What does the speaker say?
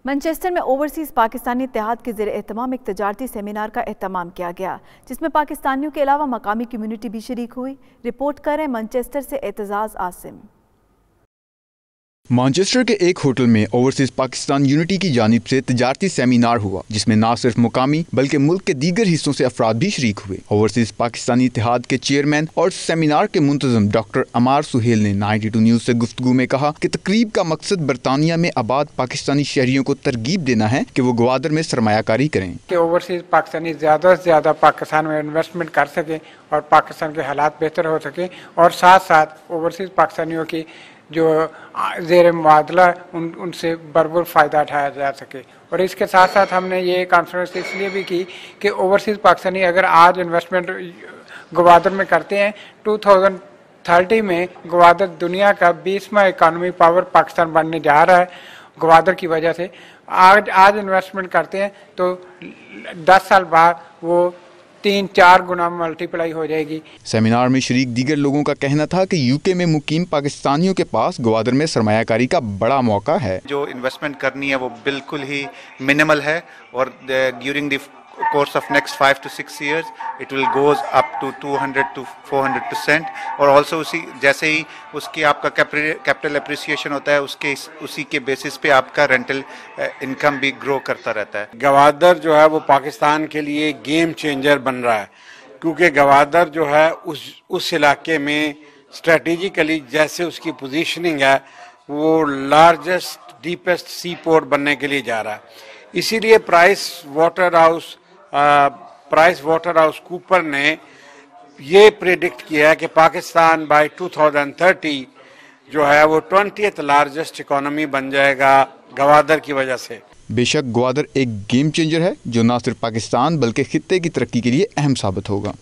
Manchester में overseas Pakistani इत्तेहाद के ज़ेरे एहतमाम एक तजारती सेमिनार का एहतमाम किया गया, जिसमें पाकिस्तानियों के अलावा मकामी कम्यूनिटी भी शरीक हुई। रिपोर्ट करें मैनचेस्टर से एतजाज़ आसिम। मैनचेस्टर के एक होटल में ओवरसीज पाकिस्तान यूनिटी की जानिब से तजारती सेमिनार हुआ, जिसमें न सिर्फ मुकामी बल्कि मुल्क के दीगर हिस्सों से अफराद भी शरीक हुए। ओवरसीज पाकिस्तानी इत्तेहाद के चेयरमैन और सेमिनार के मुंतज़म डॉक्टर अमार सुहेल ने 92 न्यूज़ से गुफ्तगू में कहा कि तकरीब का मकसद बरतानिया में आबाद पाकिस्तानी शहरियों को तरगीब देना है कि वो ग्वादर में सरमायाकारी करें। ओवरसीज पाकिस्तानी ज़्यादा से ज़्यादा पाकिस्तान में इन्वेस्टमेंट कर सके और पाकिस्तान के हालात बेहतर हो सके, और साथ साथ ओवरसीज पाकिस्तानियों की जो ज़ेर मुआदला उनसे भरपूर फ़ायदा उठाया जा सके। और इसके साथ साथ हमने ये कॉन्फ्रेंस इसलिए भी की कि ओवरसीज़ पाकिस्तानी अगर आज इन्वेस्टमेंट ग्वादर में करते हैं, 2030 में ग्वादर दुनिया का 20वां इकॉनमी पावर पाकिस्तान बनने जा रहा है। ग्वादर की वजह से आज इन्वेस्टमेंट करते हैं तो 10 साल बाद वो 3-4 गुना मल्टीप्लाई हो जाएगी। सेमिनार में शरीक दीगर लोगों का कहना था कि यूके में मुकीम पाकिस्तानियों के पास ग्वादर में सरमायाकारी का बड़ा मौका है। जो इन्वेस्टमेंट करनी है वो बिल्कुल ही मिनिमल है और during the course of next 5 to 6 years it will goes up to 200 to 400%। और ऑल्सो उसी जैसे ही उसकी आपका कैपिटल एप्रिसिएशन होता है, उसी के बेसिस पे आपका रेंटल इनकम भी ग्रो करता रहता है। ग्वादर जो है वो पाकिस्तान के लिए गेम चेंजर बन रहा है, क्योंकि ग्वादर जो है उस इलाके में स्ट्रेटेजिकली जैसे उसकी पोजीशनिंग है वो लार्जेस्ट डीपेस्ट सी पोर्ट बनने के लिए जा रहा है। इसीलिए प्राइस वाटर हाउस कूपर ने ये प्रेडिक्ट किया है कि पाकिस्तान बाय 2030 जो है वो 20th लार्जेस्ट इकोनॉमी बन जाएगा ग्वादर की वजह से। बेशक ग्वादर एक गेम चेंजर है जो न सिर्फ पाकिस्तान बल्कि खित्ते की तरक्की के लिए अहम साबित होगा।